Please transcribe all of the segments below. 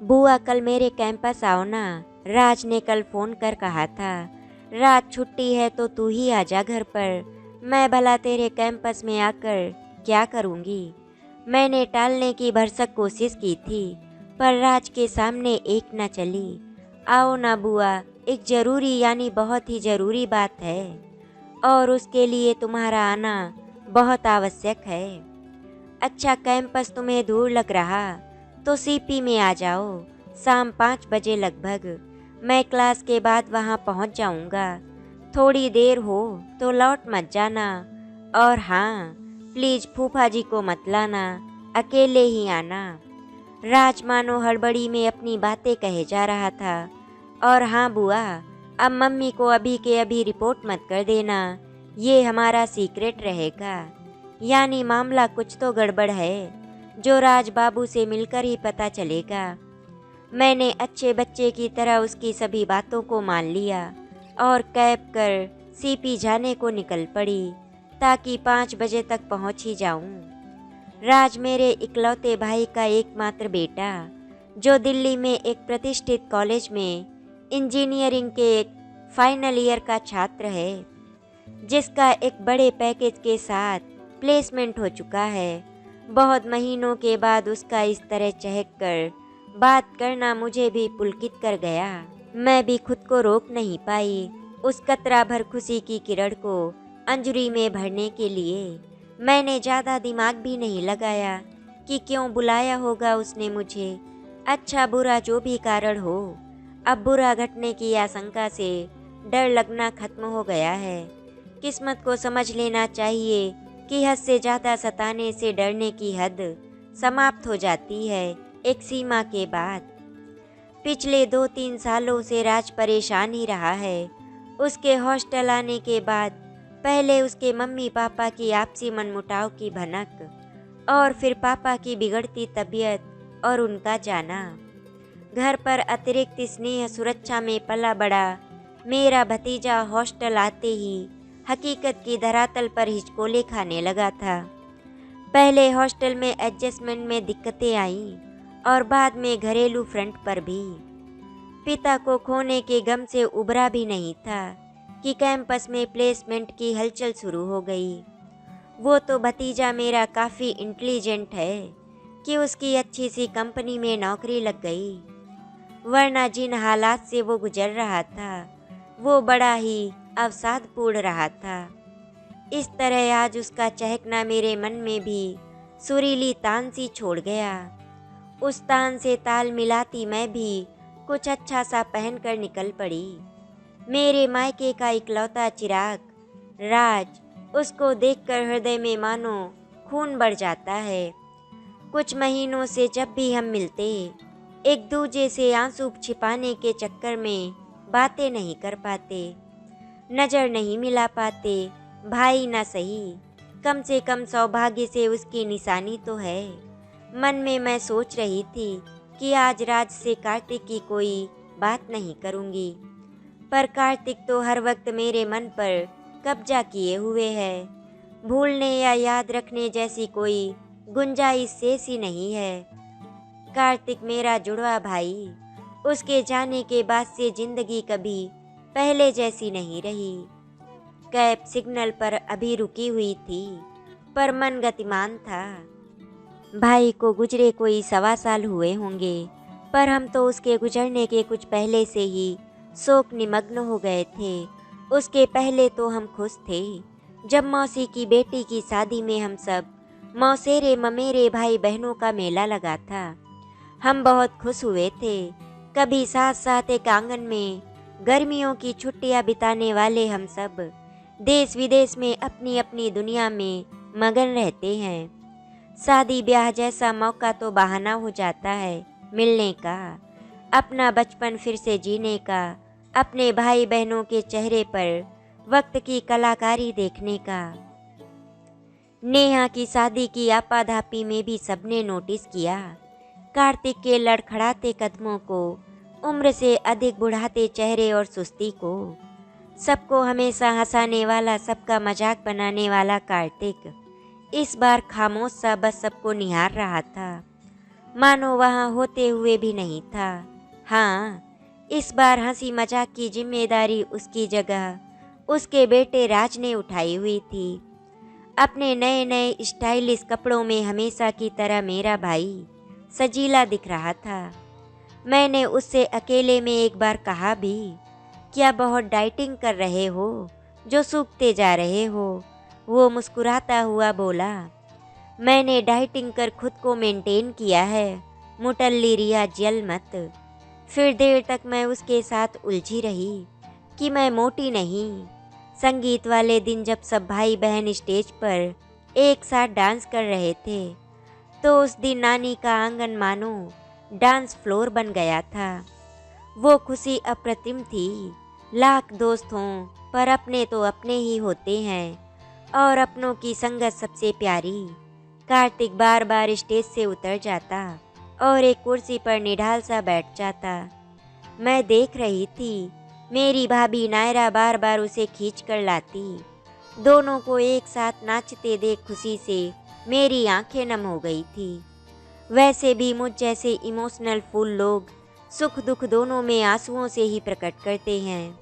बुआ कल मेरे कैंपस आओ ना, राज ने कल फ़ोन कर कहा था। रात छुट्टी है तो तू ही आजा घर पर, मैं भला तेरे कैंपस में आकर क्या करूँगी। मैंने टालने की भरसक कोशिश की थी, पर राज के सामने एक न चली। आओ ना बुआ, एक ज़रूरी यानी बहुत ही ज़रूरी बात है और उसके लिए तुम्हारा आना बहुत आवश्यक है। अच्छा, कैंपस तुम्हें दूर लग रहा तो सीपी में आ जाओ, शाम 5 बजे लगभग। मैं क्लास के बाद वहाँ पहुँच जाऊँगा। थोड़ी देर हो तो लौट मत जाना, और हाँ, प्लीज़ फूफा जी को मत लाना, अकेले ही आना। राज मानो हड़बड़ी में अपनी बातें कहे जा रहा था। और हाँ बुआ, अब मम्मी को अभी के अभी रिपोर्ट मत कर देना, ये हमारा सीक्रेट रहेगा। यानी मामला कुछ तो गड़बड़ है, जो राज बाबू से मिलकर ही पता चलेगा। मैंने अच्छे बच्चे की तरह उसकी सभी बातों को मान लिया और कैब कर सीपी जाने को निकल पड़ी, ताकि 5 बजे तक पहुंच ही जाऊं। राज मेरे इकलौते भाई का एकमात्र बेटा, जो दिल्ली में एक प्रतिष्ठित कॉलेज में इंजीनियरिंग के एक फाइनल ईयर का छात्र है, जिसका एक बड़े पैकेज के साथ प्लेसमेंट हो चुका है। बहुत महीनों के बाद उसका इस तरह चहक कर बात करना मुझे भी पुलकित कर गया। मैं भी खुद को रोक नहीं पाई उस कतरा भर खुशी की किरण को अंजलि में भरने के लिए। मैंने ज़्यादा दिमाग भी नहीं लगाया कि क्यों बुलाया होगा उसने मुझे। अच्छा बुरा जो भी कारण हो, अब बुरा घटने की आशंका से डर लगना खत्म हो गया है। किस्मत को समझ लेना चाहिए कि हद से ज़्यादा सताने से डरने की हद समाप्त हो जाती है एक सीमा के बाद। पिछले 2-3 सालों से राज परेशान ही रहा है। उसके हॉस्टल आने के बाद पहले उसके मम्मी पापा की आपसी मनमुटाव की भनक, और फिर पापा की बिगड़ती तबीयत और उनका जाना। घर पर अतिरिक्त स्नेह सुरक्षा में पला बड़ा मेरा भतीजा हॉस्टल आते ही हकीकत की धरातल पर हिचकोले खाने लगा था। पहले हॉस्टल में एडजस्टमेंट में दिक्कतें आईं और बाद में घरेलू फ्रंट पर भी। पिता को खोने के गम से उबरा भी नहीं था कि कैंपस में प्लेसमेंट की हलचल शुरू हो गई। वो तो भतीजा मेरा काफ़ी इंटेलिजेंट है कि उसकी अच्छी सी कंपनी में नौकरी लग गई, वरना जिन हालात से वो गुजर रहा था वो बड़ा ही अवसादपूर्ण रहा था। इस तरह आज उसका चहकना मेरे मन में भी सुरीली तान सी छोड़ गया। उस तान से ताल मिलाती मैं भी कुछ अच्छा सा पहनकर निकल पड़ी। मेरे मायके का इकलौता चिराग राज, उसको देखकर हृदय में मानो खून बढ़ जाता है। कुछ महीनों से जब भी हम मिलते, एक दूजे से आंसू छिपाने के चक्कर में बातें नहीं कर पाते, नज़र नहीं मिला पाते। भाई ना सही, कम से कम सौभाग्य से उसकी निशानी तो है। मन में मैं सोच रही थी कि आज राज से कार्तिक की कोई बात नहीं करूँगी, पर कार्तिक तो हर वक्त मेरे मन पर कब्जा किए हुए है। भूलने या याद रखने जैसी कोई गुंजाइश शेष ही नहीं है। कार्तिक मेरा जुड़वा भाई, उसके जाने के बाद से जिंदगी कभी पहले जैसी नहीं रही। कैब सिग्नल पर अभी रुकी हुई थी, पर मन गतिमान था। भाई को गुजरे कोई 1.25 साल हुए होंगे, पर हम तो उसके गुजरने के कुछ पहले से ही शोक निमग्न हो गए थे। उसके पहले तो हम खुश थे जब मौसी की बेटी की शादी में हम सब मौसेरे ममेरे भाई बहनों का मेला लगा था। हम बहुत खुश हुए थे। कभी साथ साथ एक आंगन में गर्मियों की छुट्टियां बिताने वाले हम सब देश विदेश में अपनी अपनी दुनिया में मगन रहते हैं। शादी ब्याह जैसा मौका तो बहाना हो जाता है मिलने का, अपना बचपन फिर से जीने का, अपने भाई बहनों के चेहरे पर वक्त की कलाकारी देखने का। नेहा की शादी की आपाधापी में भी सबने नोटिस किया कार्तिक के लड़खड़ाते कदमों को, उम्र से अधिक बुढ़ाते चेहरे और सुस्ती को। सबको हमेशा हंसाने वाला, सबका मजाक बनाने वाला कार्तिक इस बार खामोश सा बस सबको निहार रहा था। मानो वहाँ होते हुए भी नहीं था। हाँ, इस बार हंसी मजाक की जिम्मेदारी उसकी जगह उसके बेटे राज ने उठाई हुई थी। अपने नए नए स्टाइलिश कपड़ों में हमेशा की तरह मेरा भाई सजीला दिख रहा था। मैंने उससे अकेले में एक बार कहा भी, क्या बहुत डाइटिंग कर रहे हो जो सूखते जा रहे हो? वो मुस्कुराता हुआ बोला, मैंने डाइटिंग कर खुद को मेंटेन किया है, मुटल्ली रिया जल मत। फिर देर तक मैं उसके साथ उलझी रही कि मैं मोटी नहीं। संगीत वाले दिन जब सब भाई बहन स्टेज पर एक साथ डांस कर रहे थे, तो उस दिन नानी का आंगन मानो डांस फ्लोर बन गया था। वो खुशी अप्रतिम थी। लाख दोस्त हों पर अपने तो अपने ही होते हैं, और अपनों की संगत सबसे प्यारी। कार्तिक बार बार स्टेज से उतर जाता और एक कुर्सी पर निढाल सा बैठ जाता। मैं देख रही थी, मेरी भाभी नायरा बार बार उसे खींच कर लाती। दोनों को एक साथ नाचते देख खुशी से मेरी आंखें नम हो गई थी। वैसे भी मुझ जैसे इमोशनल फूल लोग सुख दुख दोनों में आंसुओं से ही प्रकट करते हैं।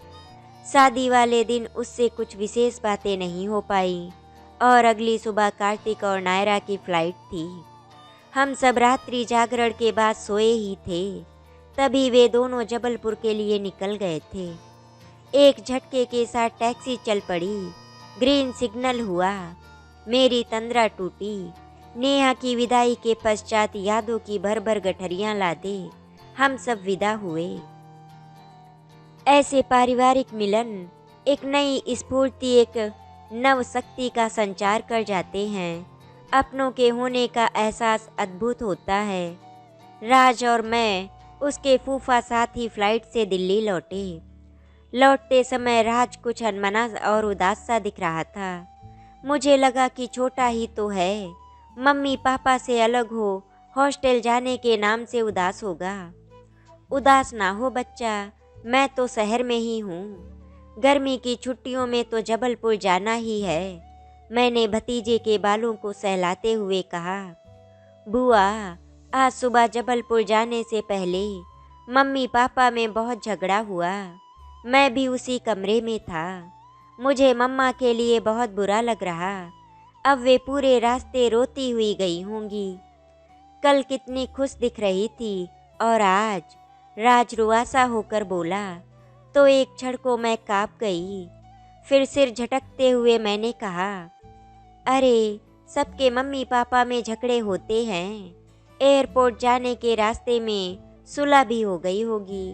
शादी वाले दिन उससे कुछ विशेष बातें नहीं हो पाई, और अगली सुबह कार्तिक और नायरा की फ्लाइट थी। हम सब रात्रि जागरण के बाद सोए ही थे, तभी वे दोनों जबलपुर के लिए निकल गए थे। एक झटके के साथ टैक्सी चल पड़ी। ग्रीन सिग्नल हुआ। मेरी तंद्रा टूटी। नेहा की विदाई के पश्चात यादों की भर भर गठरियां लादे हम सब विदा हुए। ऐसे पारिवारिक मिलन एक नई स्फूर्ति, एक नव शक्ति का संचार कर जाते हैं। अपनों के होने का एहसास अद्भुत होता है। राज और मैं उसके फूफा साथ ही फ्लाइट से दिल्ली लौटे। लौटते समय राज कुछ अनमना और उदास सा दिख रहा था। मुझे लगा कि छोटा ही तो है, मम्मी पापा से अलग हो हॉस्टल जाने के नाम से उदास होगा। उदास ना हो बच्चा, मैं तो शहर में ही हूँ। गर्मी की छुट्टियों में तो जबलपुर जाना ही है। मैंने भतीजे के बालों को सहलाते हुए कहा। बुआ, आज सुबह जबलपुर जाने से पहले मम्मी पापा में बहुत झगड़ा हुआ। मैं भी उसी कमरे में था। मुझे मम्मा के लिए बहुत बुरा लग रहा। अब वे पूरे रास्ते रोती हुई गई होंगी। कल कितनी खुश दिख रही थी, और आज? राज रुआसा होकर बोला तो एक क्षण को मैं काँप गई। फिर सिर झटकते हुए मैंने कहा, अरे सबके मम्मी पापा में झगड़े होते हैं। एयरपोर्ट जाने के रास्ते में सुलह भी हो गई होगी।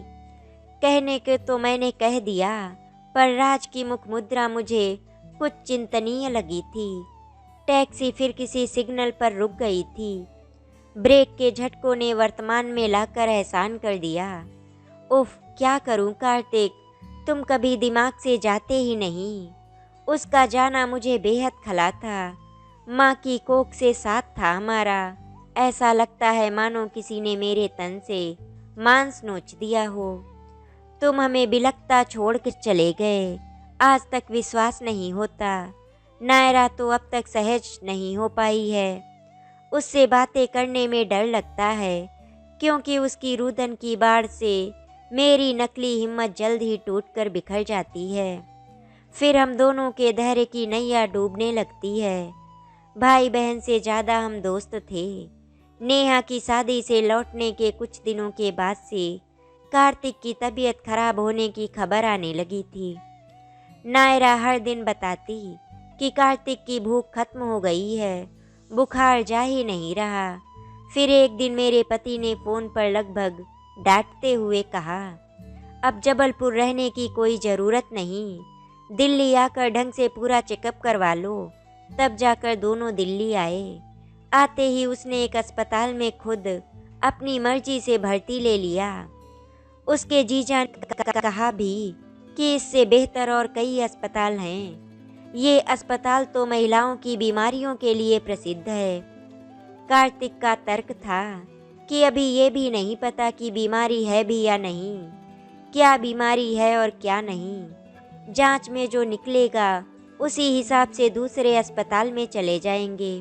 कहने के तो मैंने कह दिया, पर राज की मुख मुद्रा मुझे कुछ चिंतनीय लगी थी। टैक्सी फिर किसी सिग्नल पर रुक गई थी। ब्रेक के झटकों ने वर्तमान में लाकर एहसान कर दिया। उफ, क्या करूं कार्तिक, तुम कभी दिमाग से जाते ही नहीं। उसका जाना मुझे बेहद खला था। माँ की कोख से साथ था हमारा। ऐसा लगता है मानो किसी ने मेरे तन से मांस नोच दिया हो। तुम हमें बिलखता छोड़ कर चले गए। आज तक विश्वास नहीं होता। नायरा तो अब तक सहज नहीं हो पाई है। उससे बातें करने में डर लगता है, क्योंकि उसकी रुदन की बाढ़ से मेरी नकली हिम्मत जल्द ही टूटकर बिखर जाती है। फिर हम दोनों के धैर्य की नैया डूबने लगती है। भाई बहन से ज़्यादा हम दोस्त थे। नेहा की शादी से लौटने के कुछ दिनों के बाद से कार्तिक की तबीयत खराब होने की खबर आने लगी थी। नायरा हर दिन बताती कि कार्तिक की भूख खत्म हो गई है, बुखार जा ही नहीं रहा। फिर एक दिन मेरे पति ने फ़ोन पर लगभग डांटते हुए कहा, अब जबलपुर रहने की कोई ज़रूरत नहीं, दिल्ली आकर ढंग से पूरा चेकअप करवा लो। तब जाकर दोनों दिल्ली आए। आते ही उसने एक अस्पताल में खुद अपनी मर्जी से भर्ती ले लिया। उसके जीजा ने कहा भी कि इससे बेहतर और कई अस्पताल हैं। ये अस्पताल तो महिलाओं की बीमारियों के लिए प्रसिद्ध है। कार्तिक का तर्क था कि अभी ये भी नहीं पता कि बीमारी है भी या नहीं, क्या बीमारी है और क्या नहीं। जांच में जो निकलेगा उसी हिसाब से दूसरे अस्पताल में चले जाएंगे।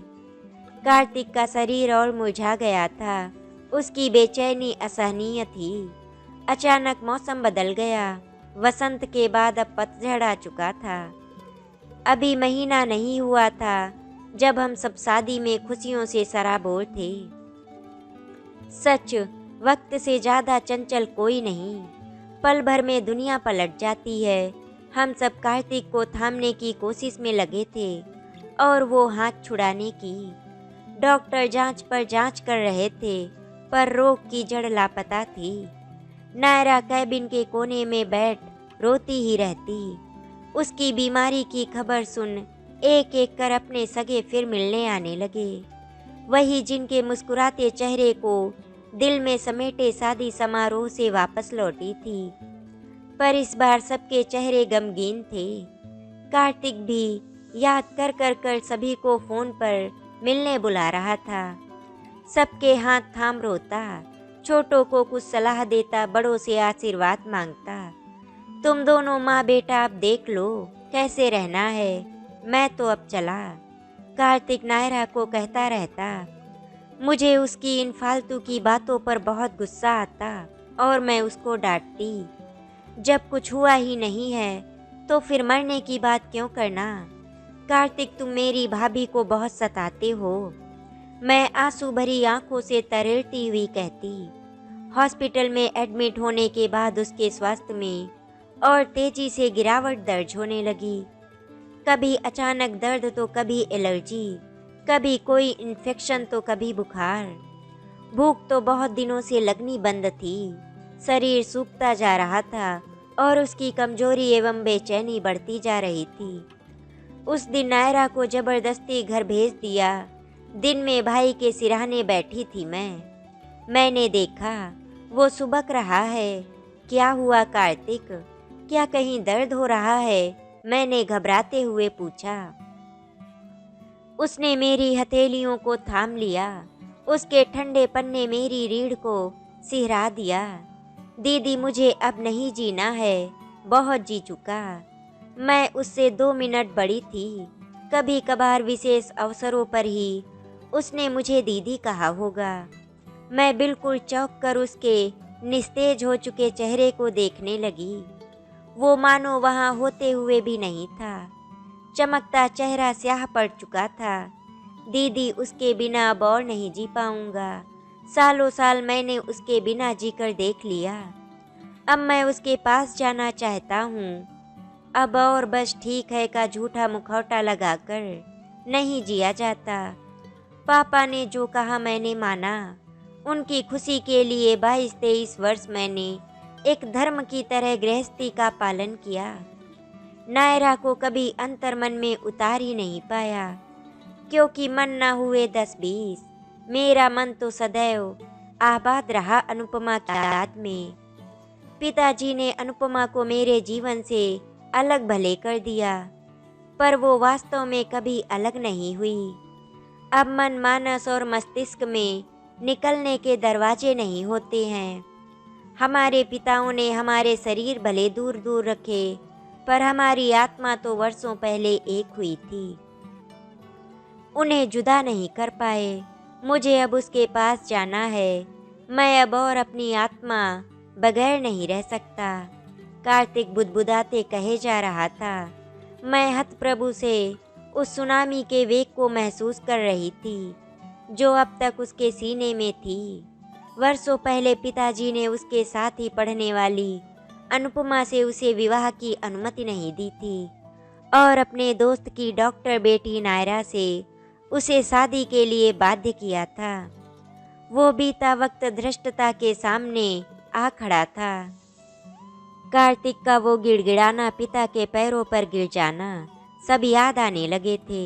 कार्तिक का शरीर और मुरझा गया था। उसकी बेचैनी असहनीय थी। अचानक मौसम बदल गया। वसंत के बाद अब पतझड़ आ चुका था। अभी महीना नहीं हुआ था जब हम सब शादी में खुशियों से सराबोर थे। सच, वक्त से ज़्यादा चंचल कोई नहीं। पल भर में दुनिया पलट जाती है। हम सब कार्तिक को थामने की कोशिश में लगे थे और वो हाथ छुड़ाने की। डॉक्टर जांच पर जांच कर रहे थे, पर रोग की जड़ लापता थी। नायरा कैबिन के कोने में बैठ रोती ही रहती। उसकी बीमारी की खबर सुन एक एक कर अपने सगे फिर मिलने आने लगे। वही जिनके मुस्कुराते चेहरे को दिल में समेटे शादी समारोह से वापस लौटी थी। पर इस बार सबके चेहरे गमगीन थे। कार्तिक भी याद कर कर कर सभी को फोन पर मिलने बुला रहा था। सबके हाथ थाम रोता, छोटों को कुछ सलाह देता, बड़ों से आशीर्वाद मांगता। तुम दोनों माँ बेटा अब देख लो कैसे रहना है, मैं तो अब चला। कार्तिक नायरा को कहता रहता। मुझे उसकी इन फालतू की बातों पर बहुत गुस्सा आता और मैं उसको डांटती। जब कुछ हुआ ही नहीं है तो फिर मरने की बात क्यों करना। कार्तिक, तुम मेरी भाभी को बहुत सताते हो, मैं आंसू भरी आंखों से तरेलती हुई कहती। हॉस्पिटल में एडमिट होने के बाद उसके स्वास्थ्य में और तेजी से गिरावट दर्ज होने लगी। कभी अचानक दर्द तो कभी एलर्जी, कभी कोई इन्फेक्शन तो कभी बुखार। भूख तो बहुत दिनों से लगनी बंद थी। शरीर सूखता जा रहा था और उसकी कमजोरी एवं बेचैनी बढ़ती जा रही थी। उस दिन नायरा को जबरदस्ती घर भेज दिया। दिन में भाई के सिरहाने बैठी थी मैंने देखा वो सुबक रहा है। क्या हुआ कार्तिक, क्या कहीं दर्द हो रहा है, मैंने घबराते हुए पूछा। उसने मेरी हथेलियों को थाम लिया। उसके ठंडे पन्ने मेरी रीढ़ को सिहरा दिया। दीदी, मुझे अब नहीं जीना है, बहुत जी चुका। मैं उससे 2 मिनट बड़ी थी। कभी कभार विशेष अवसरों पर ही उसने मुझे दीदी कहा होगा। मैं बिल्कुल चौंक कर उसके निस्तेज हो चुके चेहरे को देखने लगी। वो मानो वहाँ होते हुए भी नहीं था। चमकता चेहरा स्याह पड़ चुका था। दीदी, उसके बिना अब और नहीं जी पाऊंगा। सालों साल मैंने उसके बिना जीकर देख लिया। अब मैं उसके पास जाना चाहता हूँ। अब और बस ठीक है का झूठा मुखौटा लगाकर नहीं जिया जाता। पापा ने जो कहा मैंने माना। उनकी खुशी के लिए 22-23 वर्ष मैंने एक धर्म की तरह गृहस्थी का पालन किया। नायरा को कभी अंतर्मन में उतार ही नहीं पाया, क्योंकि मन न हुए 10-20। मेरा मन तो सदैव आबाद रहा अनुपमा की याद में। पिताजी ने अनुपमा को मेरे जीवन से अलग भले कर दिया, पर वो वास्तव में कभी अलग नहीं हुई। अब मन, मानस और मस्तिष्क में निकलने के दरवाजे नहीं होते हैं। हमारे पिताओं ने हमारे शरीर भले दूर दूर रखे, पर हमारी आत्मा तो वर्षों पहले एक हुई थी। उन्हें जुदा नहीं कर पाए। मुझे अब उसके पास जाना है। मैं अब और अपनी आत्मा बगैर नहीं रह सकता। कार्तिक बुदबुदाते कहे जा रहा था। मैं हतप्रभु से उस सुनामी के वेग को महसूस कर रही थी जो अब तक उसके सीने में थी। वर्षों पहले पिताजी ने उसके साथ ही पढ़ने वाली अनुपमा से उसे विवाह की अनुमति नहीं दी थी और अपने दोस्त की डॉक्टर बेटी नायरा से उसे शादी के लिए बाध्य किया था। वो बीता वक्त धृष्टता के सामने आ खड़ा था। कार्तिक का वो गिड़गिड़ाना, पिता के पैरों पर गिर जाना, सब याद आने लगे थे।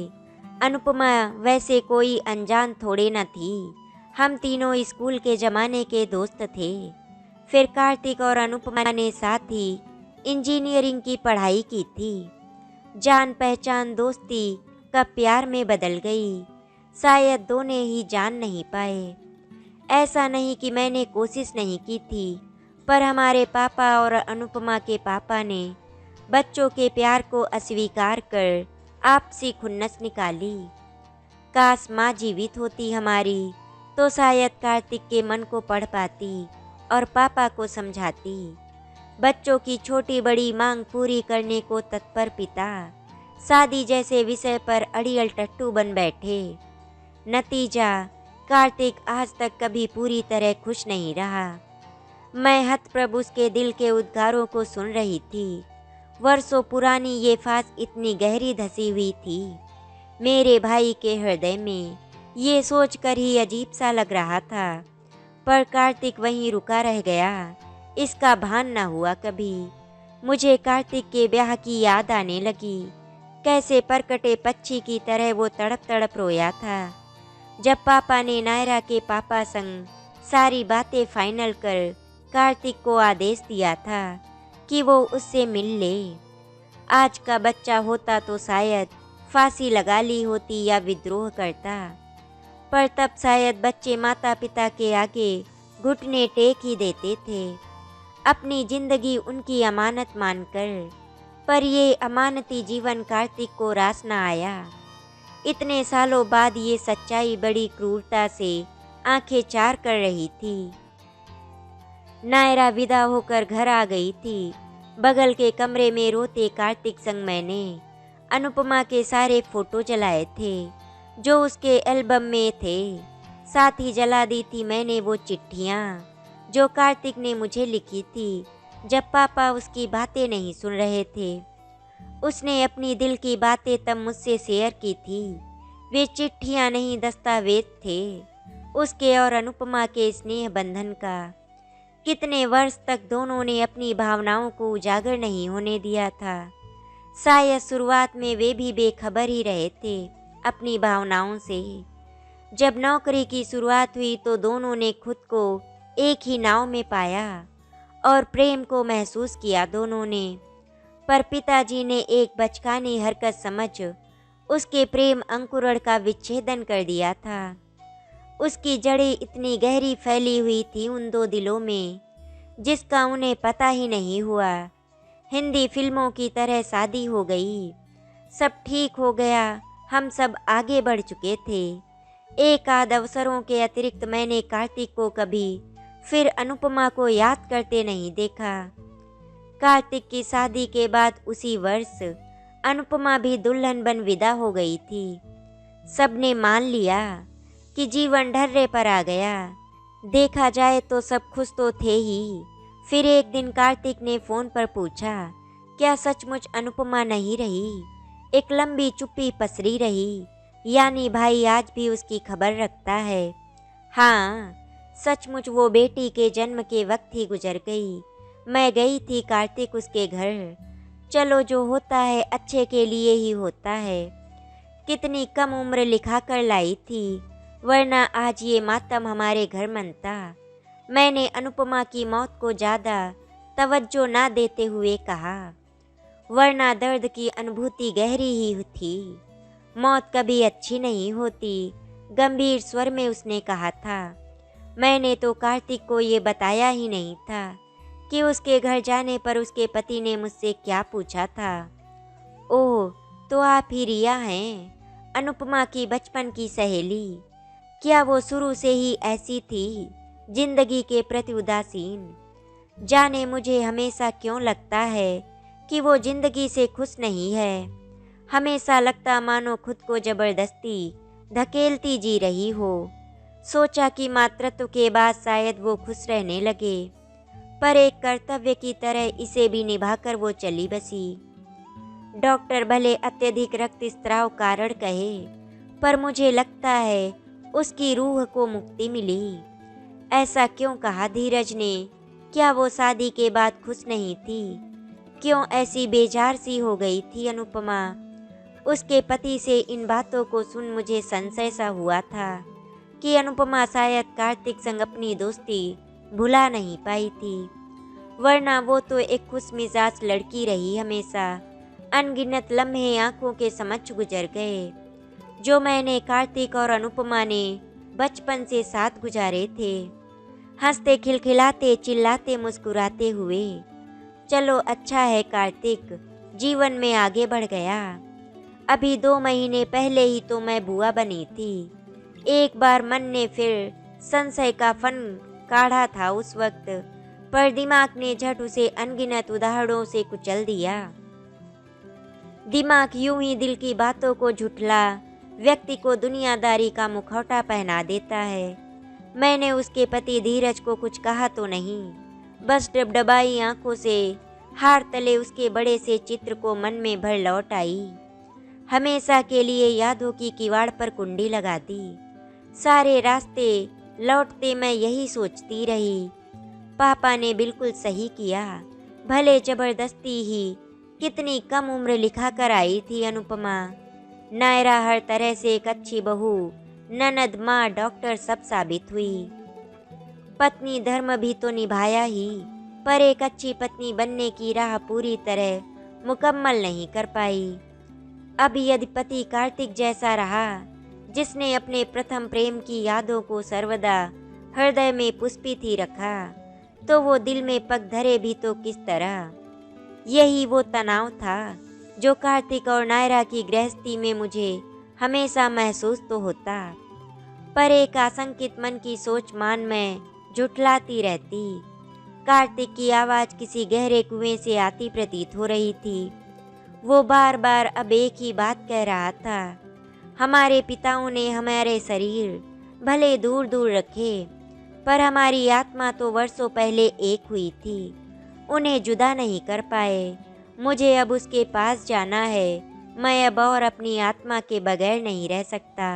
अनुपमा वैसे कोई अनजान थोड़े न थी। हम तीनों स्कूल के ज़माने के दोस्त थे। फिर कार्तिक और अनुपमा ने साथ ही इंजीनियरिंग की पढ़ाई की थी। जान पहचान दोस्ती कब प्यार में बदल गई, शायद दोनों ही जान नहीं पाए। ऐसा नहीं कि मैंने कोशिश नहीं की थी, पर हमारे पापा और अनुपमा के पापा ने बच्चों के प्यार को अस्वीकार कर आपसी खुन्नस निकाली। काश माँ जीवित होती हमारी, तो शायद कार्तिक के मन को पढ़ पाती और पापा को समझाती। बच्चों की छोटी बड़ी मांग पूरी करने को तत्पर पिता शादी जैसे विषय पर अड़ियल टट्टू बन बैठे। नतीजा, कार्तिक आज तक कभी पूरी तरह खुश नहीं रहा। मैं हतप्रभ उसके दिल के उद्गारों को सुन रही थी। वर्षों पुरानी ये फांस इतनी गहरी धसी हुई थी मेरे भाई के हृदय में, ये सोचकर ही अजीब सा लग रहा था। पर कार्तिक वहीं रुका रह गया, इसका भान न हुआ कभी। मुझे कार्तिक के ब्याह की याद आने लगी। कैसे परकटे पक्षी की तरह वो तड़प तड़प रोया था जब पापा ने नायरा के पापा संग सारी बातें फाइनल कर कार्तिक को आदेश दिया था कि वो उससे मिल ले। आज का बच्चा होता तो शायद फांसी लगा ली होती या विद्रोह करता, पर तब शायद बच्चे माता पिता के आगे घुटने टेक ही देते थे, अपनी जिंदगी उनकी अमानत मानकर। पर ये अमानती जीवन कार्तिक को रास न आया। इतने सालों बाद ये सच्चाई बड़ी क्रूरता से आंखें चार कर रही थी। नायरा विदा होकर घर आ गई थी। बगल के कमरे में रोते कार्तिक संग मैंने अनुपमा के सारे फोटो जलाए थे जो उसके एल्बम में थे। साथ ही जला दी थी मैंने वो चिट्ठियाँ जो कार्तिक ने मुझे लिखी थी जब पापा उसकी बातें नहीं सुन रहे थे। उसने अपनी दिल की बातें तब मुझसे शेयर की थी। वे चिट्ठियाँ नहीं, दस्तावेज थे उसके और अनुपमा के स्नेह बंधन का। कितने वर्ष तक दोनों ने अपनी भावनाओं को उजागर नहीं होने दिया था। शायद शुरुआत में वे भी बेखबर ही रहे थे अपनी भावनाओं से। जब नौकरी की शुरुआत हुई तो दोनों ने खुद को एक ही नाव में पाया और प्रेम को महसूस किया दोनों ने। पर पिताजी ने एक बचकानी हरकत समझ उसके प्रेम अंकुरण का विच्छेदन कर दिया था। उसकी जड़ें इतनी गहरी फैली हुई थी उन दो दिलों में जिसका उन्हें पता ही नहीं हुआ। हिंदी फिल्मों की तरह शादी हो गई, सब ठीक हो गया, हम सब आगे बढ़ चुके थे। एक आध अवसरों के अतिरिक्त मैंने कार्तिक को कभी फिर अनुपमा को याद करते नहीं देखा। कार्तिक की शादी के बाद उसी वर्ष अनुपमा भी दुल्हन बन विदा हो गई थी। सबने मान लिया कि जीवन ढर्रे पर आ गया। देखा जाए तो सब खुश तो थे ही। फिर एक दिन कार्तिक ने फ़ोन पर पूछा, क्या सचमुच अनुपमा नहीं रही? एक लंबी चुप्पी पसरी रही। यानी भाई आज भी उसकी खबर रखता है। हाँ, सचमुच वो बेटी के जन्म के वक्त ही गुजर गई। मैं गई थी कार्तिक उसके घर। चलो, जो होता है अच्छे के लिए ही होता है। कितनी कम उम्र लिखा कर लाई थी, वरना आज ये मातम हमारे घर मनता। मैंने अनुपमा की मौत को ज़्यादा तवज्जो ना देते हुए कहा, वरना दर्द की अनुभूति गहरी ही थी। मौत कभी अच्छी नहीं होती, गंभीर स्वर में उसने कहा था। मैंने तो कार्तिक को ये बताया ही नहीं था कि उसके घर जाने पर उसके पति ने मुझसे क्या पूछा था। ओह, तो आप ही रिया हैं, अनुपमा की बचपन की सहेली। क्या वो शुरू से ही ऐसी थी, जिंदगी के प्रति उदासीन? जाने मुझे हमेशा क्यों लगता है कि वो जिंदगी से खुश नहीं है। हमेशा लगता मानो खुद को जबरदस्ती धकेलती जी रही हो। सोचा कि मातृत्व के बाद शायद वो खुश रहने लगे, पर एक कर्तव्य की तरह इसे भी निभाकर वो चली बसी। डॉक्टर भले अत्यधिक रक्तस्राव कारण कहे, पर मुझे लगता है उसकी रूह को मुक्ति मिली। ऐसा क्यों कहा धीरज ने? क्या वो शादी के बाद खुश नहीं थी? क्यों ऐसी बेजार सी हो गई थी अनुपमा? उसके पति से इन बातों को सुन मुझे संशय सा हुआ था कि अनुपमा शायद कार्तिक संग अपनी दोस्ती भुला नहीं पाई थी, वरना वो तो एक खुश मिजाज लड़की रही हमेशा। अनगिनत लम्हे आंखों के समक्ष गुजर गए जो मैंने कार्तिक और अनुपमा ने बचपन से साथ गुजारे थे, हंसते खिलखिलाते चिल्लाते मुस्कुराते हुए। चलो, अच्छा है कार्तिक जीवन में आगे बढ़ गया। अभी 2 महीने पहले ही तो मैं बुआ बनी थी। एक बार मन ने फिर संशय का फन काढ़ा था उस वक्त, पर दिमाग ने झट उसे अनगिनत उदाहरणों से कुचल दिया। दिमाग यूं ही दिल की बातों को झुठला व्यक्ति को दुनियादारी का मुखौटा पहना देता है। मैंने उसके पति धीरज को कुछ कहा तो नहीं, बस डबडबाई आंखों से हार तले उसके बड़े से चित्र को मन में भर लौट आई। हमेशा के लिए यादों की किवाड़ पर कुंडी लगा दी। सारे रास्ते लौटते मैं यही सोचती रही, पापा ने बिल्कुल सही किया। भले जबरदस्ती ही कितनी कम उम्र लिखा कर आई थी अनुपमा। नायरा हर तरह से एक अच्छी बहू, ननद, माँ, डॉक्टर सब साबित हुई। पत्नी धर्म भी तो निभाया ही, पर एक अच्छी पत्नी बनने की राह पूरी तरह मुकम्मल नहीं कर पाई। अब यदि पति कार्तिक जैसा रहा, जिसने अपने प्रथम प्रेम की यादों को सर्वदा हृदय में पुष्पित ही रखा, तो वो दिल में पग धरे भी तो किस तरह। यही वो तनाव था जो कार्तिक और नायरा की गृहस्थी में मुझे हमेशा महसूस तो होता, पर एक आशंकित मन की सोच मान में झुठलाती रहती। कार्तिक की आवाज़ किसी गहरे कुएं से आती प्रतीत हो रही थी। वो बार बार अब एक ही बात कह रहा था, हमारे पिताओं ने हमारे शरीर भले दूर दूर रखे, पर हमारी आत्मा तो वर्षों पहले एक हुई थी। उन्हें जुदा नहीं कर पाए। मुझे अब उसके पास जाना है। मैं अब और अपनी आत्मा के बगैर नहीं रह सकता।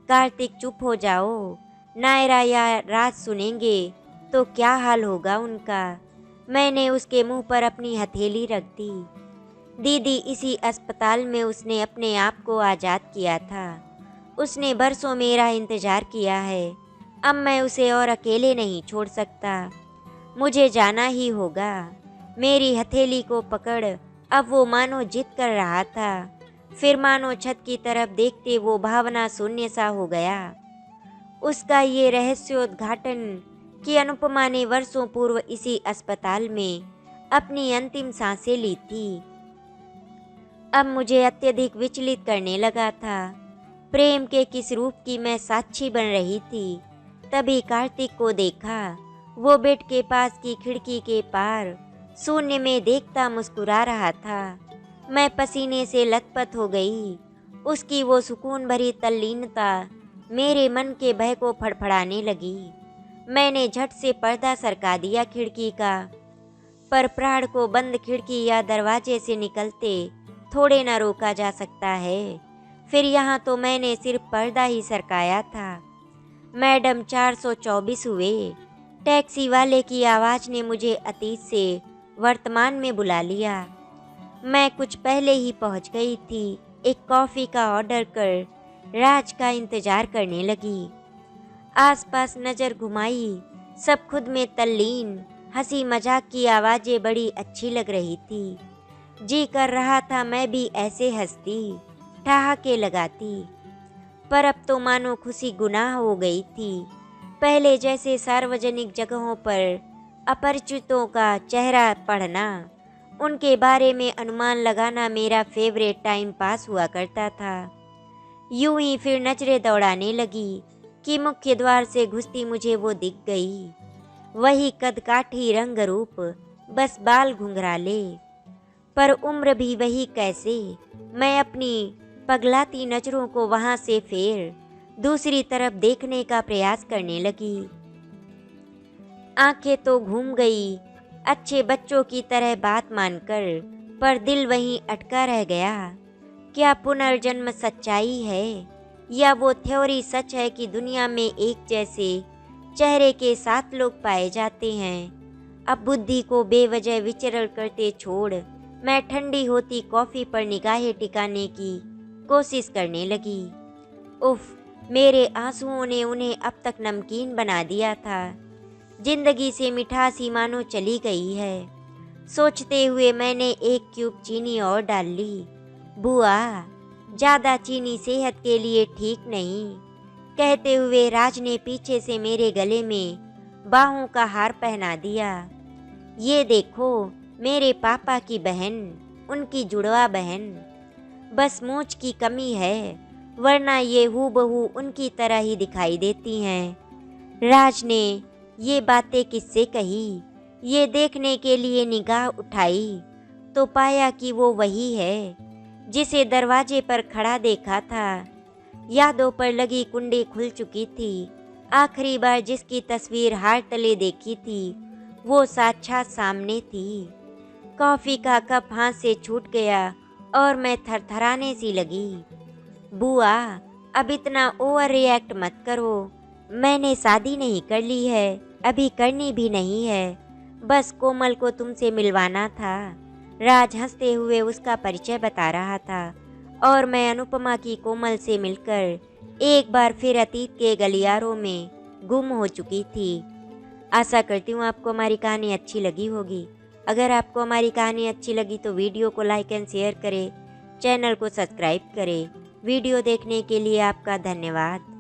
कार्तिक चुप हो जाओ, नायरा या राज सुनेंगे तो क्या हाल होगा उनका। मैंने उसके मुंह पर अपनी हथेली रख दी। दीदी, इसी अस्पताल में उसने अपने आप को आज़ाद किया था। उसने बरसों मेरा इंतज़ार किया है। अब मैं उसे और अकेले नहीं छोड़ सकता। मुझे जाना ही होगा। मेरी हथेली को पकड़ अब वो मानो जिद कर रहा था। फिर मानो छत की तरफ देखते वो भावना शून्य सा हो गया। उसका ये रहस्योद्घाटन कि अनुपमा ने वर्षों पूर्व इसी अस्पताल में अपनी अंतिम सांसें ली थी, अब मुझे अत्यधिक विचलित करने लगा था। प्रेम के किस रूप की मैं साक्षी बन रही थी। तभी कार्तिक को देखा। वो बेड के पास की खिड़की के पार शून्य में देखता मुस्कुरा रहा था। मैं पसीने से लथपथ हो गई। उसकी वो सुकून भरी तल्लीनता मेरे मन के भय को फड़फड़ाने लगी। मैंने झट से पर्दा सरका दिया खिड़की का, पर प्राण को बंद खिड़की या दरवाजे से निकलते थोड़े न रोका जा सकता है। फिर यहाँ तो मैंने सिर्फ पर्दा ही सरकाया था। मैडम 424 हुए। टैक्सी वाले की आवाज़ ने मुझे अतीत से वर्तमान में बुला लिया। मैं कुछ पहले ही पहुँच गई थी। एक कॉफ़ी का ऑर्डर कर राज का इंतज़ार करने लगी। आसपास नज़र घुमाई। सब खुद में तल्लीन। हंसी मजाक की आवाज़ें बड़ी अच्छी लग रही थी। जी कर रहा था मैं भी ऐसे हंसती, ठहाके लगाती, पर अब तो मानो खुशी गुनाह हो गई थी। पहले जैसे सार्वजनिक जगहों पर अपरिचितों का चेहरा पढ़ना, उनके बारे में अनुमान लगाना मेरा फेवरेट टाइम पास हुआ करता था। यूं ही फिर नजरें दौड़ाने लगी कि मुख्य द्वार से घुसती मुझे वो दिख गई। वही कदकाठी रंग रूप, बस बाल घुंघराले, पर उम्र भी वही कैसे। मैं अपनी पगलाती नजरों को वहाँ से फेर दूसरी तरफ देखने का प्रयास करने लगी। आंखें तो घूम गई अच्छे बच्चों की तरह बात मानकर, पर दिल वहीं अटका रह गया। क्या पुनर्जन्म सच्चाई है, या वो थ्योरी सच है कि दुनिया में एक जैसे चेहरे के 7 लोग पाए जाते हैं। अब बुद्धि को बेवजह विचरण करते छोड़ मैं ठंडी होती कॉफ़ी पर निगाहें टिकाने की कोशिश करने लगी। उफ, मेरे आंसुओं ने उन्हें अब तक नमकीन बना दिया था। जिंदगी से मिठास ही मानो चली गई है। सोचते हुए मैंने 1 क्यूब चीनी और डाल ली। बुआ, ज़्यादा चीनी सेहत के लिए ठीक नहीं, कहते हुए राज ने पीछे से मेरे गले में बाहों का हार पहना दिया। ये देखो, मेरे पापा की बहन, उनकी जुड़वा बहन। बस मूंछ की कमी है, वरना ये हूबहू उनकी तरह ही दिखाई देती हैं। राज ने ये बातें किससे कही, ये देखने के लिए निगाह उठाई तो पाया कि वो वही है जिसे दरवाजे पर खड़ा देखा था। यादों पर लगी कुंडी खुल चुकी थी। आखिरी बार जिसकी तस्वीर हार तले देखी थी वो साक्षात सामने थी। कॉफ़ी का कप हाथ से छूट गया और मैं थरथराने सी लगी। बुआ, अब इतना ओवर रिएक्ट मत करो। मैंने शादी नहीं कर ली है, अभी करनी भी नहीं है। बस कोमल को तुमसे मिलवाना था। राज हंसते हुए उसका परिचय बता रहा था और मैं अनुपमा की कोमल से मिलकर एक बार फिर अतीत के गलियारों में गुम हो चुकी थी। आशा करती हूँ आपको हमारी कहानी अच्छी लगी होगी। अगर आपको हमारी कहानी अच्छी लगी तो वीडियो को लाइक एंड शेयर करें, चैनल को सब्सक्राइब करें। वीडियो देखने के लिए आपका धन्यवाद।